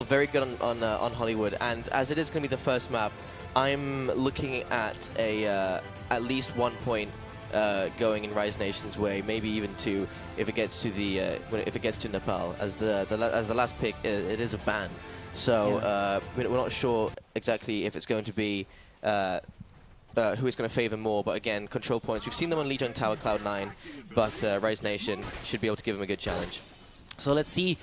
very good on Hollywood, and as it is going to be the first map, I'm looking at a at least 1 point going in Rise Nation's way, maybe even 2 if it gets to the if it gets to Nepal. As the last pick, it is a ban, so we're not sure exactly if it's going to be who is going to favor more. But again, control points. We've seen them on Legion Tower Cloud9, but Rise Nation should be able to give them a good challenge. So let's see.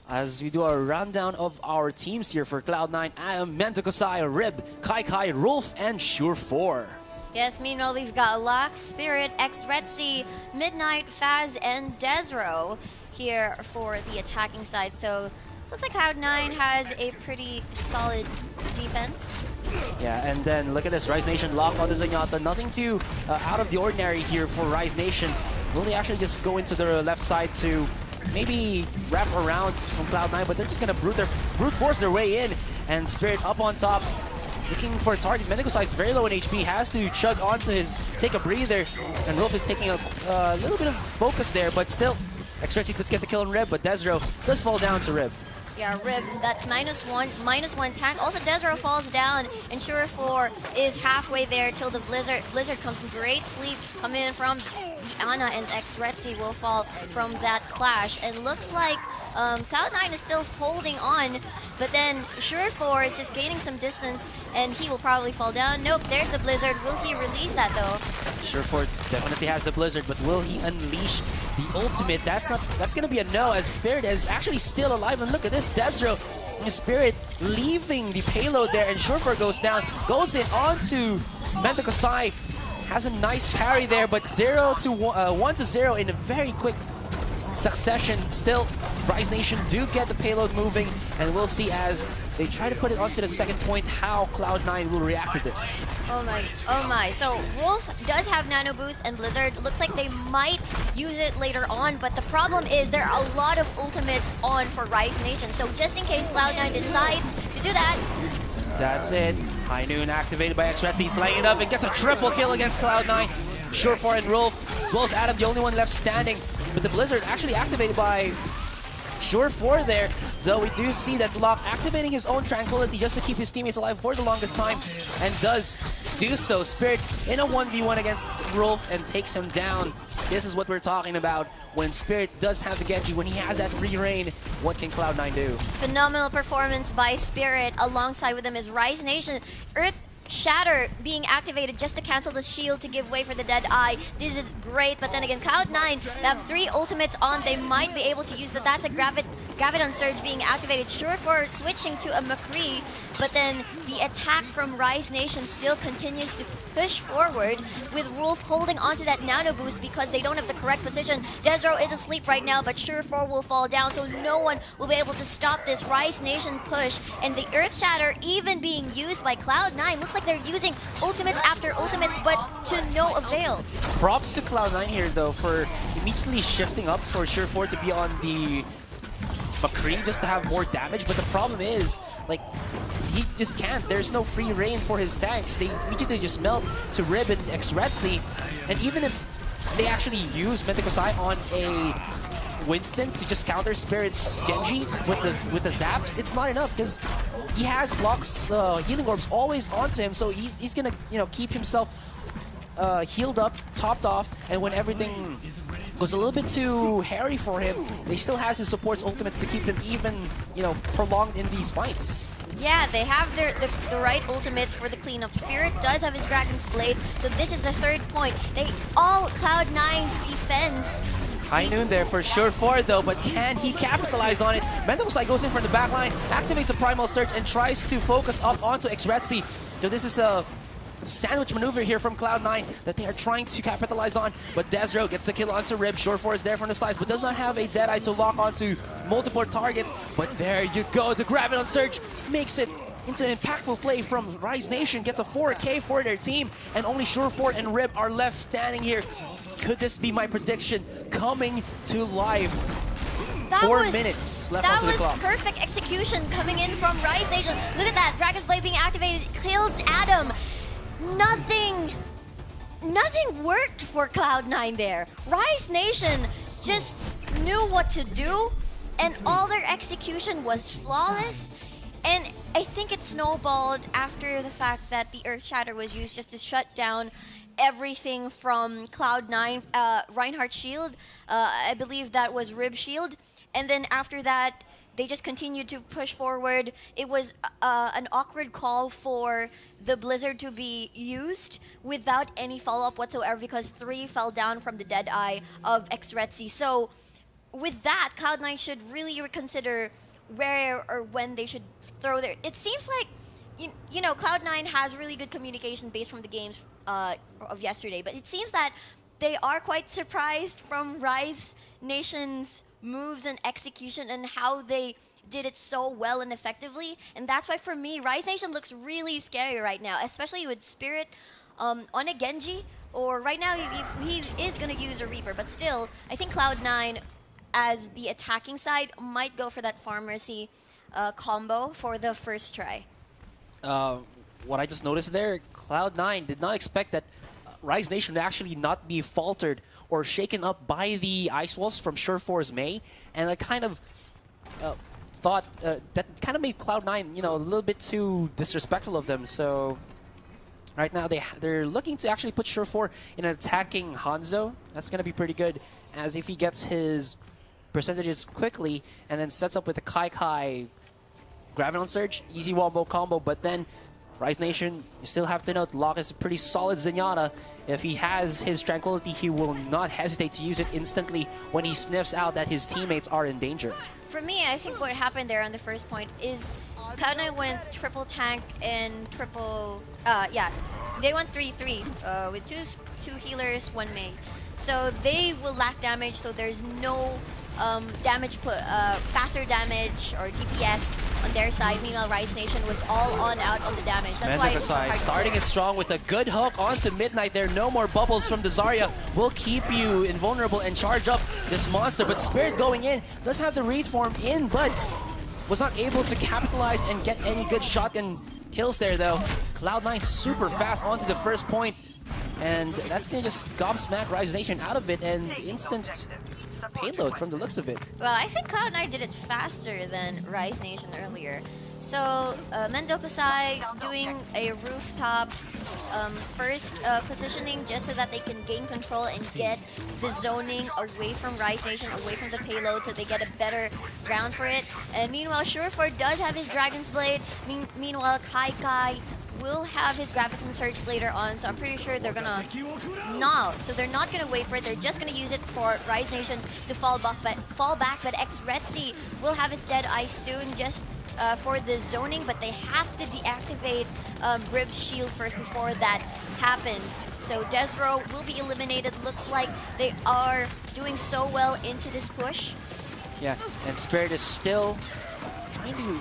As we do a rundown of our teams here for Cloud9, Adam, Mentakosai, Rib, Kai, Rolf, and Sure4. Yes, meanwhile, we've got Locke, Spirit, X-Retzi, Midnight, Faz, and Desro here for the attacking side. So, looks like Cloud9 has a pretty solid defense. Yeah, and then look at this, Rise Nation, Locke on the Zenyatta. Nothing too out of the ordinary here for Rise Nation. Will they actually just go into the left side to maybe wrap around from Cloud9, but they're just going to brute force their way in, and Spirit up on top, looking for a target. Mentakosai is very low in HP, has to chug onto his, take a breather, and Rolf is taking a little bit of focus there, but still, X-Retzi does get the kill on Rib, but Desro does fall down to Rib. Yeah, Rib, that's -1 tank. Also, Desro falls down, and Sure4 is halfway there till the Blizzard. Blizzard comes in great sleep, coming in from Ana, and X-Retzi will fall from that clash. It looks like Cloud9 is still holding on, but then Sure4 is just gaining some distance, and he will probably fall down. Nope, there's the Blizzard. Will he release that, though? Sure4 definitely has the Blizzard, but will he unleash the ultimate? That's gonna be a no, as Spirit is actually still alive. And look at this, Desro and Spirit leaving the payload there, and Sure4 goes down, goes in onto Mentakosai, has a nice parry there, but 1 to 0 in a very quick succession. Still, Rise Nation do get the payload moving, and we'll see as they try to put it onto the second point how Cloud9 will react to this. Oh my. So Wolf does have Nano Boost and Blizzard. Looks like they might use it later on, but the problem is there are a lot of ultimates on for Rise Nation. So just in case Cloud9 decides to do that. That's it. High Noon activated by X-Retzi. He's lighting it up and gets a triple kill against Cloud9. Sure4 and Rolf, as well as Adam, the only one left standing. But the Blizzard actually activated by Sure4 there. So we do see that Locke activating his own tranquility just to keep his teammates alive for the longest time, and does do so. Spirit in a 1v1 against Rolf and takes him down. This is what we're talking about. When Spirit does have the Genji, when he has that free reign, what can Cloud9 do? Phenomenal performance by Spirit. Alongside with him is Rise Nation. Earth Shatter being activated just to cancel the shield to give way for the Dead Eye. This is great, but then again, Cloud9, they have 3 ultimates on. They might be able to use that. That's a Graviton Surge being activated. Sure4 switching to a McCree, but then the attack from Rise Nation still continues to push forward, with Wolf holding onto that Nano Boost because they don't have the correct position. Desro is asleep right now, but Sure4 will fall down, so no one will be able to stop this Rise Nation push. And the Earth Shatter even being used by Cloud9. Looks like they're using ultimates after ultimates, but to no avail. Props to Cloud9 here, though, for immediately shifting up for Sure4 to be on the McCree just to have more damage. But the problem is, like, he just can't. There's no free reign for his tanks. They immediately just melt to Rib and X-Retzi. And even if they actually use Mentakosai on a Winston to just counter Spirit's Genji with the zaps, it's not enough because he has Locke's healing orbs always onto him. So he's gonna, you know, keep himself healed up, topped off, and when everything goes a little bit too hairy for him, he still has his support's ultimates to keep him even, you know, prolonged in these fights. Yeah, they have the right ultimates for the cleanup. Spirit does have his Dragon's Blade, so this is the 3rd point. They all Cloud9's defense. High Noon there for Sure4 though, but can he capitalize on it? Mentakosai goes in from the back line, activates a Primal Surge, and tries to focus up onto X-Retzi. So this is a sandwich maneuver here from Cloud9 that they are trying to capitalize on, but Desro gets the kill onto Rib. Sure4 is there from the sides, but does not have a Deadeye to lock onto multiple targets. But there you go, the Graviton Surge makes it into an impactful play from Rise Nation, gets a 4K for their team, and only Sure4 and Rib are left standing here. Could this be my prediction coming to life? 4 minutes left onto the clock. That was perfect execution coming in from Rise Nation. Look at that, Dragon's Blade being activated, kills Adam. Nothing worked for Cloud9 there. Rise Nation just knew what to do, and all their execution was flawless. think it snowballed after the fact that the Earth Shatter was used just to shut down everything from Cloud9, Reinhardt's shield. I believe that was Rib shield. And then after that, they just continued to push forward. It was an awkward call for the Blizzard to be used without any follow-up whatsoever because 3 fell down from the dead eye of Xretzi. So with that, Cloud9 should really reconsider where or when they should throw their... It seems like, you know, Cloud9 has really good communication based from the games of yesterday, but it seems that they are quite surprised from Rise Nation's moves and execution and how they did it so well and effectively. And that's why, for me, Rise Nation looks really scary right now, especially with Spirit on a Genji, or right now he is going to use a Reaper, but still, I think Cloud9, as the attacking side, might go for that Farm Mercy combo for the first try. What I just noticed there, Cloud9 did not expect that Rise Nation to actually not be faltered or shaken up by the Ice Walls from Surefour's Mei, and I kind of thought that kind of made Cloud9, you know, a little bit too disrespectful of them. So right now they're looking to actually put Surefour in an attacking Hanzo. That's going to be pretty good, as if he gets his percentages quickly and then sets up with the Kai Graviton Surge, easy wombo combo. But then Rise Nation, you still have to note, Locke is a pretty solid Zenyatta. If he has his Tranquility, he will not hesitate to use it instantly when he sniffs out that his teammates are in danger. For me, I think what happened there on the first point is Cloud9 went triple tank and triple... they went 3-3 with two healers, 1 Mei. So they will lack damage, so there's no faster damage or DPS on their side. Meanwhile, Rise Nation was all on out on the damage. That's why it was so hard to starting it strong with a good hook onto Midnight there. No more bubbles from the Zarya will keep you invulnerable and charge up this monster. But Spirit going in does have the read form in, but was not able to capitalize and get any good shotgun kills there though. Cloud9 super fast onto the first point, and that's gonna just gobsmack Rise Nation out of it, and instant payload from the looks of it. Well, I think Cloud9 did it faster than Rise Nation earlier. So, Mendokusai doing a rooftop first positioning just so that they can gain control and get the zoning away from Rise Nation, away from the payload, so they get a better round for it. And meanwhile, Surefour does have his Dragon's Blade. Meanwhile, Kai will have his Graviton Surge later on, so I'm pretty sure they're gonna... No, so they're not gonna wait for it, they're just gonna use it for Rise Nation to fall back, but Xretzi will have his Dead Eye soon just for the zoning, but they have to deactivate Rib's shield first before that happens. So Desro will be eliminated. Looks like they are doing so well into this push. Yeah, and Spirit is still...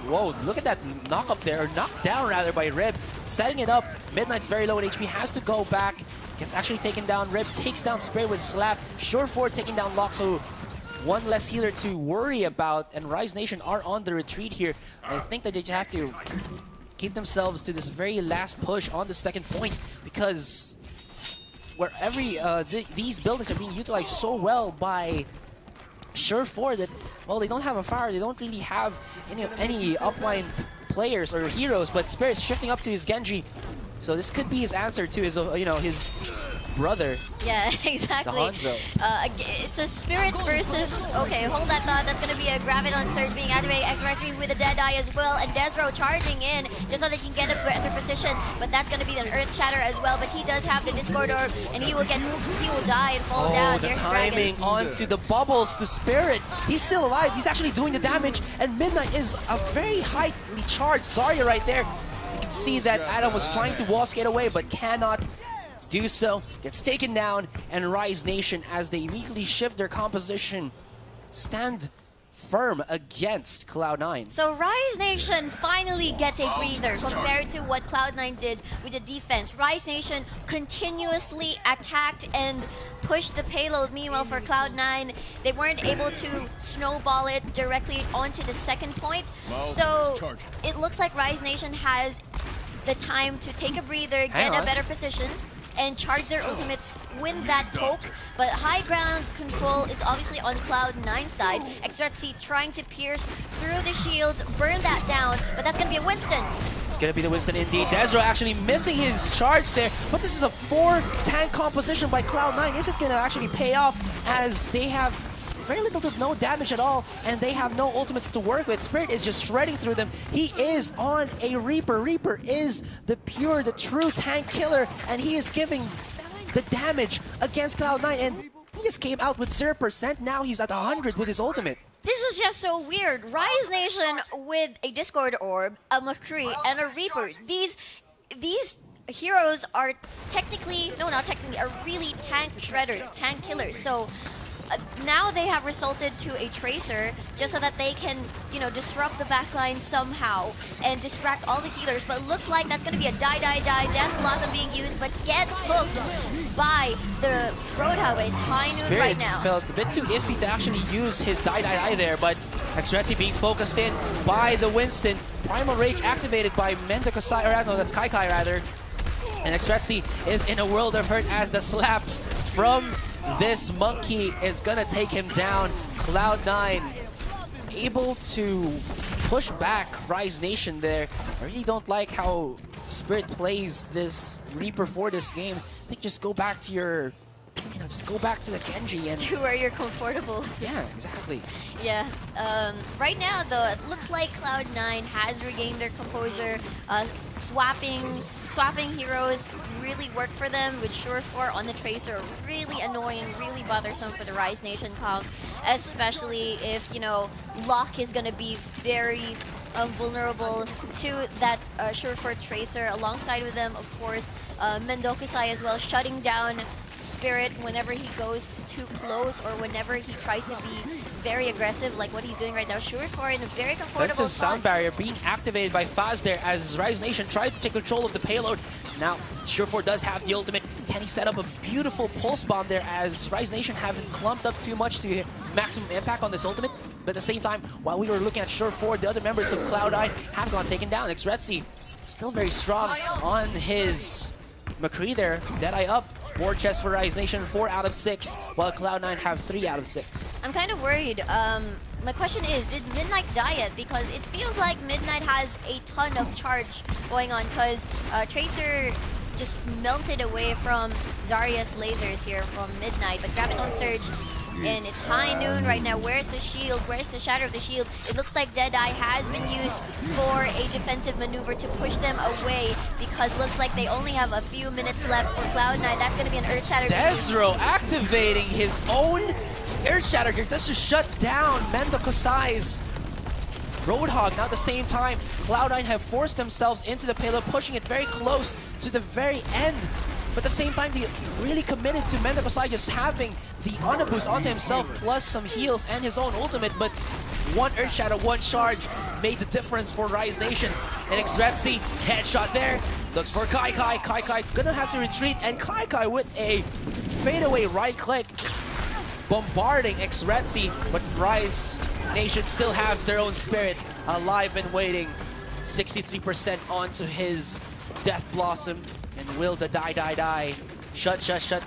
Whoa, look at that knock up there, or knocked down rather by Rib, setting it up. Midnight's very low in HP, has to go back, gets actually taken down. Rib takes down Spirit with Slap, Surefour taking down Locke, so one less healer to worry about, and Rise Nation are on the retreat here. I think that they just have to keep themselves to this very last push on the second point, because where these buildings are being utilized so well by Surefour that, well, they don't have a fire, they don't really have any upline players or heroes, but Spirit's shifting up to his Genji, so this could be his answer to his, his brother. Yeah, exactly. The Hanzo. It's a Spirit versus... Okay, hold that thought. That's going to be a Graviton Surge being activated. Xretzi with a Dead Eye as well, and Desro charging in just so they can get a better position. But that's going to be an Earth Shatter as well. But he does have the Discord Orb, and he will die and fall down. The There's timing onto the bubbles to Spirit. He's still alive. He's actually doing the damage, and Midnight is a very highly charged Zarya right there. You can see that Adam was trying to wall skate away, but cannot do so. Gets taken down, and Rise Nation, as they immediately shift their composition, stand firm against Cloud9. So Rise Nation finally gets a breather compared to what Cloud9 did with the defense. Rise Nation continuously attacked and pushed the payload. Meanwhile, for Cloud9, they weren't able to snowball it directly onto the second point. So it looks like Rise Nation has the time to take a breather, get a better position, and charge their ultimates, win that poke. But high ground control is obviously on Cloud9's side. Xretzi trying to pierce through the shields, burn that down, but that's going to be a Winston. It's gonna be the Winston indeed. Desro actually missing his charge there, but this is a 4-tank composition by Cloud9. Is it gonna actually pay off as they have very little to no damage at all, and they have no ultimates to work with? Spirit is just shredding through them. He is on a Reaper. Reaper is the true tank killer, and he is giving the damage against Cloud9, and he just came out with 0%. Now he's at 100 with his ultimate. This is just so weird. Rise Nation with a Discord Orb, a McCree, and a Reaper. These heroes are technically, no, not technically, are really tank shredders, tank killers. So now they have resulted to a Tracer just so that they can, you know, disrupt the backline somehow and distract all the healers. But it looks like that's going to be a die, Death Blossom being used, but gets hooked by the Roadhog. It's high noon Spirit right now. felt a bit too iffy to actually use his die there, but Xrezi being focused in by the Winston. Primal Rage activated by Mendokasai, or no, that's Kaikai rather. And Xrezi is in a world of hurt as the slaps from this monkey is gonna take him down. Cloud9 able to push back Rise Nation there. I really don't like how Spirit plays this Reaper for this game. I think just go back to your, you know, just go back to the Genji and To where you're comfortable. yeah, exactly. Yeah. Right now, though, it looks like Cloud9 has regained their composure. Swapping heroes really work for them, with Sure4 on the Tracer. Really annoying, really bothersome for the Rise Nation comp, especially if, you know, Locke is going to be very vulnerable to that Sure4 Tracer. Alongside with them, of course, Mendokusai as well, shutting down Spirit whenever he goes too close or whenever he tries to be very aggressive, like what he's doing right now. Sure4 in a very comfortable Defensive spot. sound barrier being activated by Faz there as Rise Nation tried to take control of the payload. Now, Sure4 does have the ultimate. Can he set up a beautiful pulse bomb there as Rise Nation haven't clumped up too much to hit maximum impact on this ultimate? But at the same time, while we were looking at Sure4, the other members of Cloud9 have gone taken down. Xrezi still very strong on his McCree there. Deadeye up. War chest for Rise Nation, 4 out of 6, while Cloud9 have 3 out of 6. I'm kind of worried. My question is, did Midnight die yet? Because it feels like Midnight has a ton of charge going on, because Tracer just melted away from Zarya's lasers here from Midnight, but Graviton Surge, and it's high noon right now. Where's the shield? Where's the shatter of the shield? It looks like Deadeye has been used for a defensive maneuver to push them away, because looks like they only have a few minutes left for Cloud9. That's going to be an Earth Shatter. Desro activating his own Earth Shatter here just to shut down Mendokosai's Roadhog. Now at the same time, Cloud9 have forced themselves into the payload, pushing it very close to the very end. But at the same time, they really committed to Mendokosai just having the Honor Boost onto himself, plus some heals and his own ultimate. But one Earth Shadow, one charge made the difference for Rise Nation. And Xrezi, headshot there, looks for Kaikai. Kaikai gonna have to retreat, and Kaikai with a fadeaway right click, bombarding Xrezi. But Rise Nation still have their own Spirit alive and waiting. 63% onto his Death Blossom. And will the die shut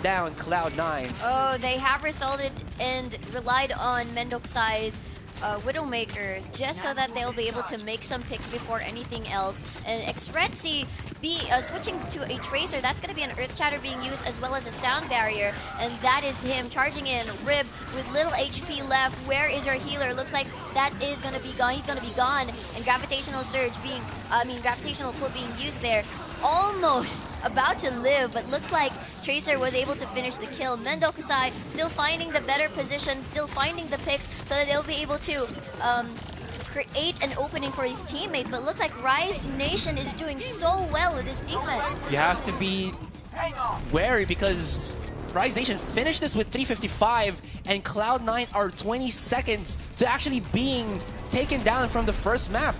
down Cloud9? Oh, they have resulted and relied on Mendokosai's Widowmaker just so that they'll be able to make some picks before anything else. And Xrezi switching to a Tracer, that's going to be an Earth Shatter being used as well as a Sound Barrier. And that is him charging in. Rib with little HP left. Where is your healer? Looks like that is going to be gone. He's going to be gone. And Gravitational Surge being, Gravitational Pull being used there. Almost about to live, but looks like Tracer was able to finish the kill. Mendokosai still finding the better position, still finding the picks so that they'll be able to create an opening for his teammates. But looks like Rise Nation is doing so well with this defense. You have to be wary because Rise Nation finished this with 355 and Cloud9 are 20 seconds to actually being taken down from the first map.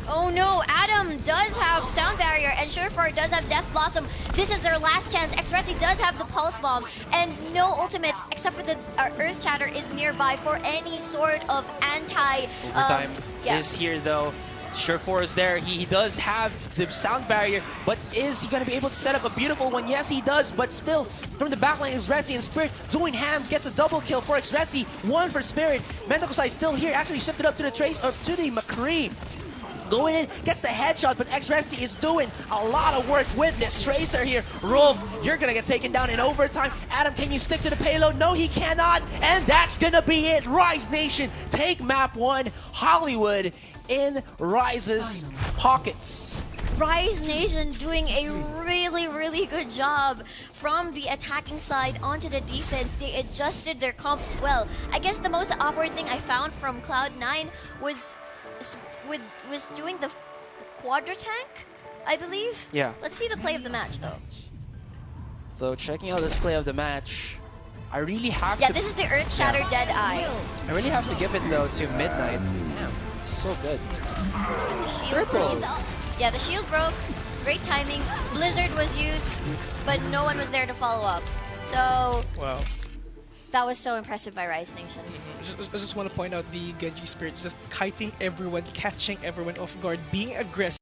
Oh no, Adam does have Sound Barrier and Sure4 does have Death Blossom. This is their last chance. Xrezi does have the Pulse Bomb and no ultimates except for the Earth Shatter is nearby for any sort of anti... Overtime is here though. Sure4 is there. He does have the Sound Barrier, but is he going to be able to set up a beautiful one? Yes, he does, but still, from the backline, Xrezi and Spirit doing ham, gets a double kill for Xrezi, one for Spirit. Mendokosai still here, actually shifted up to the Trace, or to the McCree. going in, gets the headshot, but X-Rexy is doing a lot of work with this Tracer here. Rolf, you're gonna get taken down in overtime. Adam, can you stick to the payload? No, he cannot, and that's gonna be it. Rise Nation take map 1, Hollywood in Rise's pockets. Rise Nation doing a really, really good job from the attacking side onto the defense. They adjusted their comps well. I guess the most awkward thing I found from Cloud9 was doing the quadra tank, I believe. Yeah. Let's see the play of the match though. So checking out this play of the match, I really have Yeah, to... this is the Earth Shatter Dead Eye. I really have to give it though to Midnight. Damn, so good. And the shield Triple. Yeah, the shield broke. Great timing. Blizzard was used, but no one was there to follow up. So Wow. that was so impressive by Rise Nation. I just want to point out the Genji spirit, just kiting everyone, catching everyone off guard, being aggressive.